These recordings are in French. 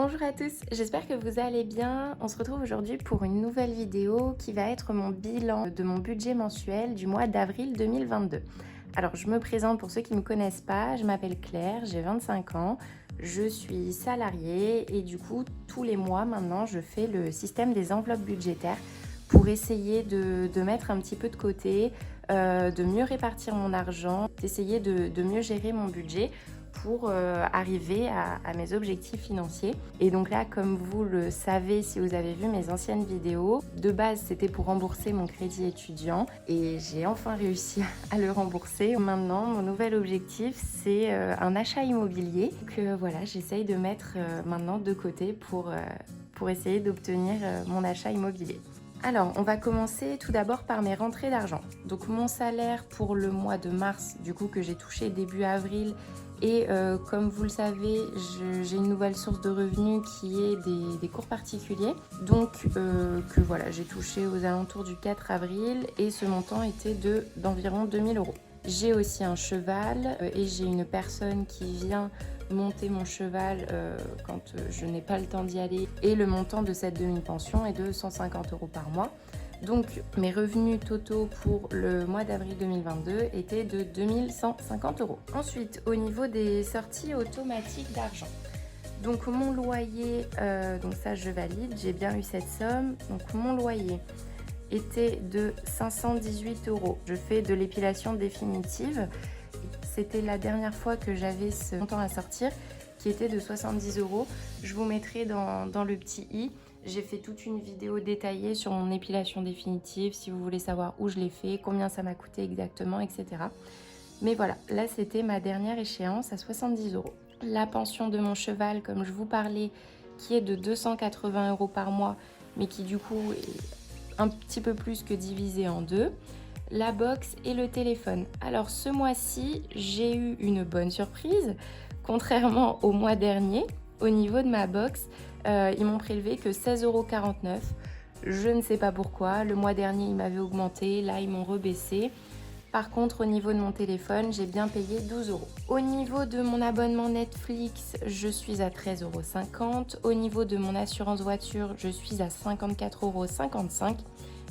Bonjour à tous, j'espère que vous allez bien. On se retrouve aujourd'hui pour une nouvelle vidéo qui va être mon bilan de mon budget mensuel du mois d'avril 2022. Alors je me présente pour ceux qui ne me connaissent pas, je m'appelle Claire, j'ai 25 ans, je suis salariée et du coup tous les mois maintenant je fais le système des enveloppes budgétaires pour essayer de mettre un petit peu de côté, de mieux répartir mon argent, d'essayer de mieux gérer mon budget pour arriver à mes objectifs financiers. Et donc là, comme vous le savez si vous avez vu mes anciennes vidéos, de base c'était pour rembourser mon crédit étudiant et j'ai enfin réussi à le rembourser. Maintenant, mon nouvel objectif c'est un achat immobilier que voilà, j'essaye de mettre maintenant de côté pour essayer d'obtenir mon achat immobilier. Alors, on va commencer tout d'abord par mes rentrées d'argent. Donc mon salaire pour le mois de mars, du coup que j'ai touché début avril, et comme vous le savez, j'ai une nouvelle source de revenus qui est des cours particuliers. Donc que voilà, j'ai touché aux alentours du 4 avril et ce montant était d'environ 2000 euros. J'ai aussi un cheval et j'ai une personne qui vient monter mon cheval quand je n'ai pas le temps d'y aller. Et le montant de cette demi-pension est de 150 euros par mois. Donc mes revenus totaux pour le mois d'avril 2022 étaient de 2150 euros. Ensuite, au niveau des sorties automatiques d'argent. Donc mon loyer, donc ça je valide, j'ai bien eu cette somme. Donc mon loyer était de 518 euros. Je fais de l'épilation définitive. C'était la dernière fois que j'avais ce montant à sortir qui était de 70 euros. Je vous mettrai dans le petit i. J'ai fait toute une vidéo détaillée sur mon épilation définitive si vous voulez savoir où je l'ai fait, combien ça m'a coûté exactement, etc. Mais voilà, là c'était ma dernière échéance à 70 euros. La pension de mon cheval, comme je vous parlais, qui est de 280 euros par mois, mais qui du coup est un petit peu plus que divisé en deux. La box et le téléphone. Alors ce mois-ci, j'ai eu une bonne surprise. Contrairement au mois dernier, au niveau de ma box, ils m'ont prélevé que 16,49 €. Je ne sais pas pourquoi. Le mois dernier, ils m'avaient augmenté. Là, ils m'ont rebaissé. Par contre, au niveau de mon téléphone, j'ai bien payé 12 euros. Au niveau de mon abonnement Netflix, je suis à 13,50 €. Au niveau de mon assurance voiture, je suis à 54,55 €.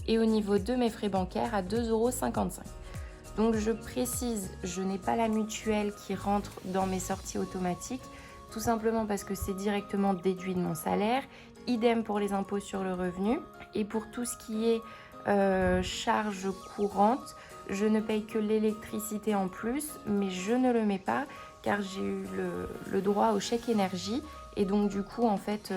Et au niveau de mes frais bancaires, à 2,55 €. Donc je précise, je n'ai pas la mutuelle qui rentre dans mes sorties automatiques, tout simplement parce que c'est directement déduit de mon salaire. Idem pour les impôts sur le revenu. Et pour tout ce qui est charges courantes, je ne paye que l'électricité en plus, mais je ne le mets pas car j'ai eu le droit au chèque énergie. Et donc du coup, en fait,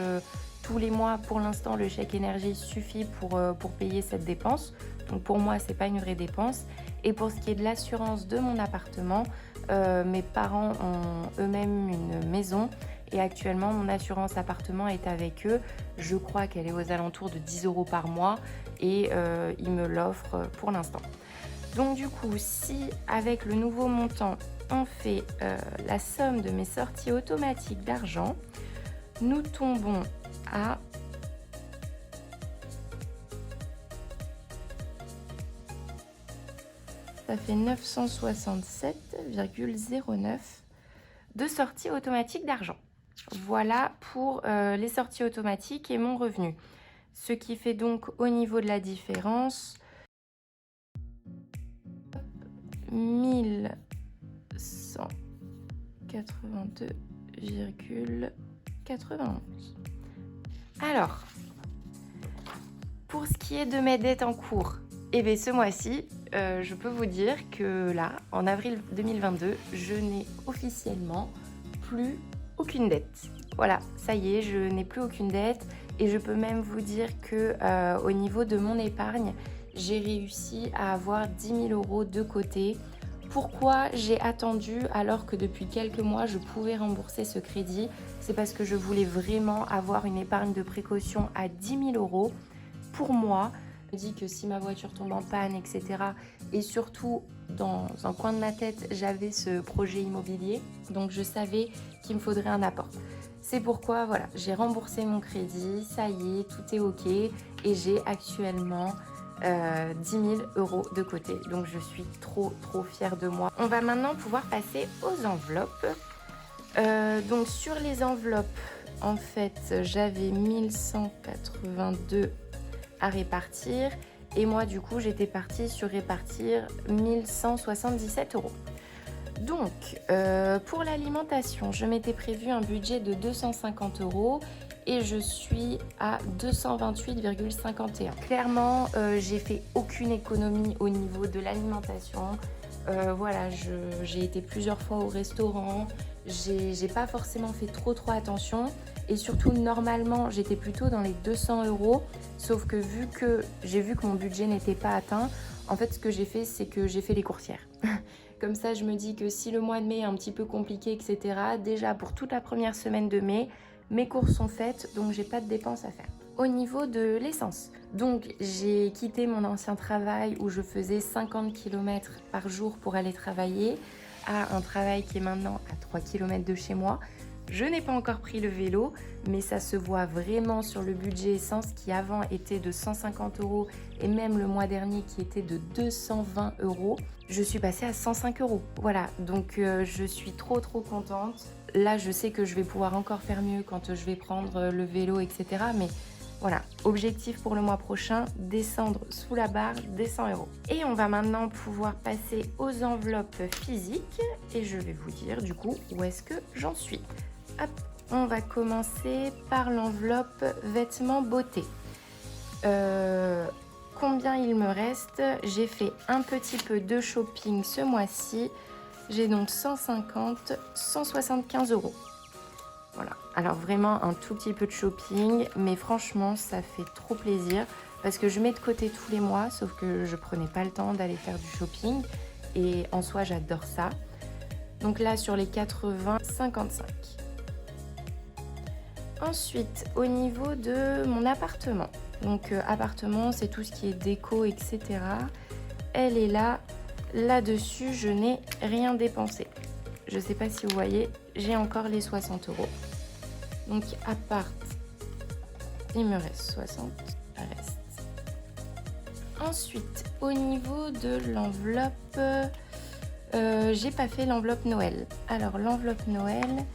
tous les mois, pour l'instant, le chèque énergie suffit pour payer cette dépense. Donc pour moi, c'est pas une vraie dépense. Et pour ce qui est de l'assurance de mon appartement, mes parents ont eux-mêmes une maison et actuellement mon assurance appartement est avec eux. Je crois qu'elle est aux alentours de 10 euros par mois et ils me l'offrent pour l'instant. Donc du coup, si avec le nouveau montant, on fait la somme de mes sorties automatiques d'argent, nous tombons à ça fait 967,09 de sorties automatiques d'argent. Voilà pour les sorties automatiques et mon revenu. Ce qui fait donc au niveau de la différence 1182,91. Alors, pour ce qui est de mes dettes en cours, eh bien ce mois-ci, je peux vous dire que là, en avril 2022, je n'ai officiellement plus aucune dette. Voilà, ça y est, je n'ai plus aucune dette et je peux même vous dire que au niveau de mon épargne, j'ai réussi à avoir 10 000 euros de côté. Pourquoi j'ai attendu alors que depuis quelques mois je pouvais rembourser ce crédit? C'est parce que je voulais vraiment avoir une épargne de précaution à 10 000 euros pour moi. Je me dis que si ma voiture tombe en panne, etc. Et surtout, dans un coin de ma tête, j'avais ce projet immobilier. Donc je savais qu'il me faudrait un apport. C'est pourquoi voilà, j'ai remboursé mon crédit, ça y est, tout est ok. Et j'ai actuellement 10 000 euros de côté. Donc je suis trop fière de moi. On va maintenant pouvoir passer aux enveloppes. Donc sur les enveloppes, en fait, j'avais 1182 à répartir. Et moi, du coup, j'étais partie sur répartir 1177 euros. Donc, pour l'alimentation, je m'étais prévu un budget de 250 euros et je suis à 228,51. Clairement, j'ai fait aucune économie au niveau de l'alimentation. Voilà, j'ai été plusieurs fois au restaurant. J'ai pas forcément fait trop attention. Et surtout, normalement, j'étais plutôt dans les 200 euros. Sauf que j'ai vu que mon budget n'était pas atteint, en fait, ce que j'ai fait, c'est que j'ai fait les coursières. Comme ça, je me dis que si le mois de mai est un petit peu compliqué, etc., déjà pour toute la première semaine de mai, mes courses sont faites, donc j'ai pas de dépenses à faire. Au niveau de l'essence, donc j'ai quitté mon ancien travail où je faisais 50 km par jour pour aller travailler à un travail qui est maintenant à 3 km de chez moi. Je n'ai pas encore pris le vélo, mais ça se voit vraiment sur le budget essence qui avant était de 150 euros et même le mois dernier qui était de 220 euros. Je suis passée à 105 euros. Voilà, donc je suis trop contente. Là, je sais que je vais pouvoir encore faire mieux quand je vais prendre le vélo, etc. Mais voilà, objectif pour le mois prochain, descendre sous la barre des 100 euros. Et on va maintenant pouvoir passer aux enveloppes physiques et je vais vous dire du coup où est-ce que j'en suis. Hop, on va commencer par l'enveloppe vêtements beauté. Combien il me reste? J'ai fait un petit peu de shopping ce mois-ci. J'ai donc 175 euros. Voilà, alors vraiment un tout petit peu de shopping, mais franchement ça fait trop plaisir parce que je mets de côté tous les mois, sauf que je prenais pas le temps d'aller faire du shopping et en soi j'adore ça. Donc là sur les 80, 55. Ensuite, au niveau de mon appartement, donc appartement, c'est tout ce qui est déco, etc. Elle est là. Là-dessus, je n'ai rien dépensé. Je ne sais pas si vous voyez, j'ai encore les 60 euros. Donc, appart, il me reste 60, reste. Ensuite, au niveau de l'enveloppe, j'ai pas fait l'enveloppe Noël. Alors, l'enveloppe Noël...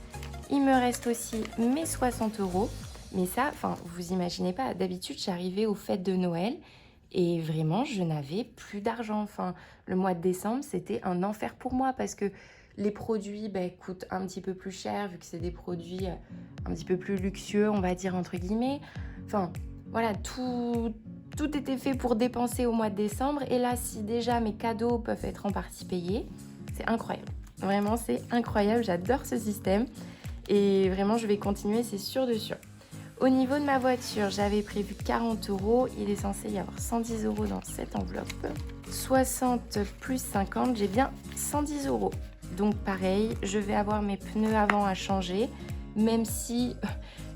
Il me reste aussi mes 60 euros. Mais ça, enfin, vous imaginez pas, d'habitude, j'arrivais aux fêtes de Noël et vraiment, je n'avais plus d'argent. Enfin, le mois de décembre, c'était un enfer pour moi parce que les produits coûtent un petit peu plus cher vu que c'est des produits un petit peu plus luxueux, on va dire, entre guillemets. Enfin, voilà, tout était fait pour dépenser au mois de décembre. Et là, si déjà mes cadeaux peuvent être en partie payés, c'est incroyable. Vraiment, c'est incroyable. J'adore ce système. Et vraiment, je vais continuer, c'est sûr de sûr. Au niveau de ma voiture, j'avais prévu 40 euros. Il est censé y avoir 110 euros dans cette enveloppe. 60 plus 50, j'ai bien 110 euros. Donc pareil, je vais avoir mes pneus avant à changer. Même si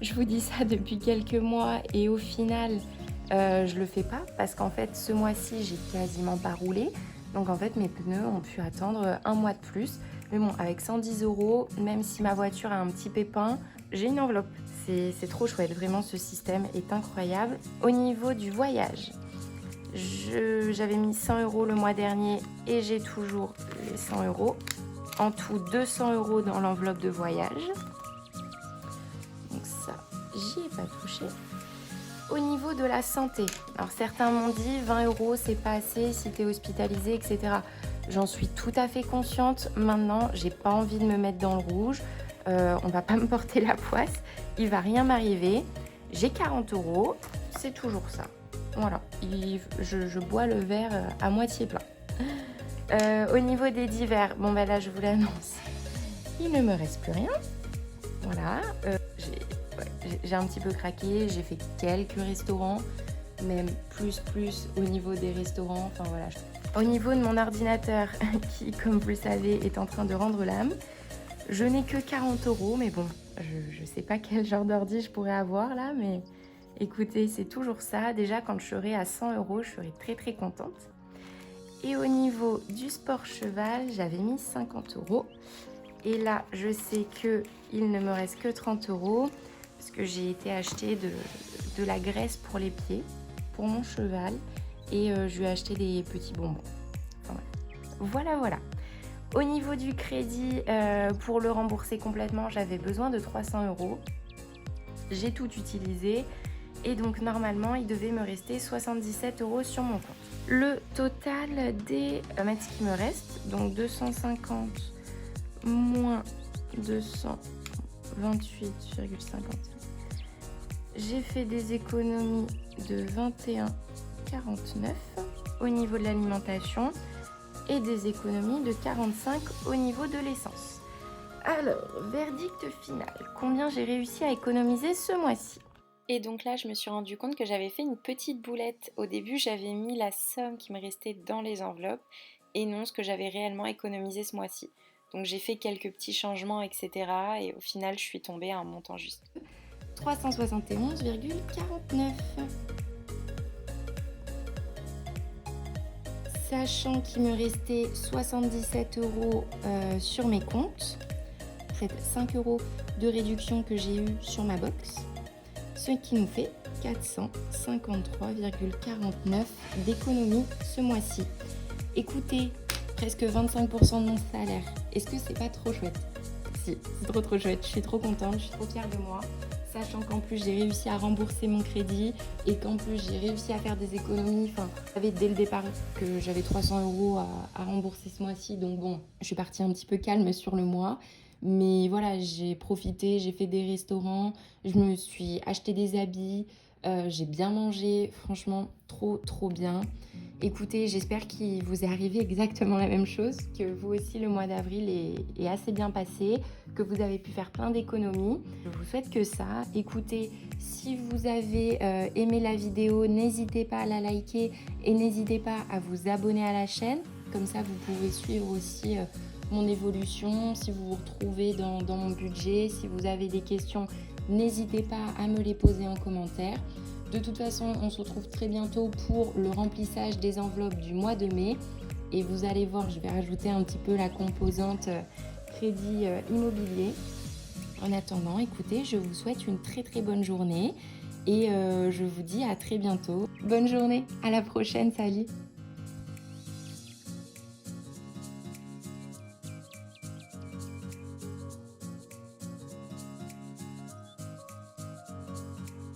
je vous dis ça depuis quelques mois et au final, je le fais pas. Parce qu'en fait, ce mois-ci, j'ai quasiment pas roulé. Donc en fait, mes pneus ont pu attendre un mois de plus. Mais bon, avec 110 euros, même si ma voiture a un petit pépin, j'ai une enveloppe. C'est trop chouette, vraiment ce système est incroyable. Au niveau du voyage, j'avais mis 100 euros le mois dernier et j'ai toujours les 100 euros. En tout, 200 euros dans l'enveloppe de voyage. Donc ça, j'y ai pas touché. Au niveau de la santé, alors certains m'ont dit 20 euros c'est pas assez si tu es hospitalisé, etc. J'en suis tout à fait consciente. Maintenant, j'ai pas envie de me mettre dans le rouge. On va pas me porter la poisse. Il va rien m'arriver. J'ai 40 euros. C'est toujours ça. Voilà. Je bois le verre à moitié plein. Au niveau des divers, bon ben là je vous l'annonce. Il ne me reste plus rien. Voilà. J'ai un petit peu craqué. J'ai fait quelques restaurants. Même plus au niveau des restaurants. Enfin voilà. Au niveau de mon ordinateur, qui, comme vous le savez, est en train de rendre l'âme, je n'ai que 40 euros, mais bon, je ne sais pas quel genre d'ordi je pourrais avoir là, mais écoutez, c'est toujours ça. Déjà, quand je serai à 100 euros, je serai très contente. Et au niveau du sport cheval, j'avais mis 50 euros. Et là, je sais qu'il ne me reste que 30 euros, parce que j'ai été acheter de la graisse pour les pieds, pour mon cheval. Et je lui ai acheté des petits bonbons. Enfin, voilà. Au niveau du crédit, pour le rembourser complètement, j'avais besoin de 300 euros. j'ai tout utilisé. Et donc normalement, il devait me rester 77 € sur mon compte. Le total des mètres qui me reste, donc 250 moins 228,50. J'ai fait des économies de 21,49 au niveau de l'alimentation et des économies de 45 au niveau de l'essence. Alors, verdict final, combien j'ai réussi à économiser ce mois-ci? Et donc là, je me suis rendu compte que j'avais fait une petite boulette. Au début, j'avais mis la somme qui me restait dans les enveloppes et non ce que j'avais réellement économisé ce mois-ci. Donc j'ai fait quelques petits changements, etc. Et au final, je suis tombée à un montant juste. 371,49. Sachant qu'il me restait 77 € sur mes comptes, près de 5 € de réduction que j'ai eu sur ma box, ce qui nous fait 453,49 d'économie ce mois-ci. Écoutez, presque 25% de mon salaire. Est-ce que c'est pas trop chouette? Si, c'est trop chouette. Je suis trop contente, je suis trop fière de moi. Sachant qu'en plus j'ai réussi à rembourser mon crédit et qu'en plus j'ai réussi à faire des économies. Enfin, je savais dès le départ que j'avais 300 € à rembourser ce mois-ci. Donc bon, je suis partie un petit peu calme sur le mois. Mais voilà, j'ai profité, j'ai fait des restaurants, je me suis acheté des habits, j'ai bien mangé, franchement, trop bien. Écoutez, j'espère qu'il vous est arrivé exactement la même chose, que vous aussi le mois d'avril est assez bien passé, que vous avez pu faire plein d'économies. Je vous souhaite que ça. Écoutez, si vous avez aimé la vidéo, n'hésitez pas à la liker et n'hésitez pas à vous abonner à la chaîne. Comme ça, vous pouvez suivre aussi mon évolution, si vous vous retrouvez dans mon budget, si vous avez des questions, n'hésitez pas à me les poser en commentaire. De toute façon, on se retrouve très bientôt pour le remplissage des enveloppes du mois de mai. Et vous allez voir, je vais rajouter un petit peu la composante crédit immobilier. En attendant, écoutez, je vous souhaite une très bonne journée et je vous dis à très bientôt. Bonne journée, à la prochaine, salut!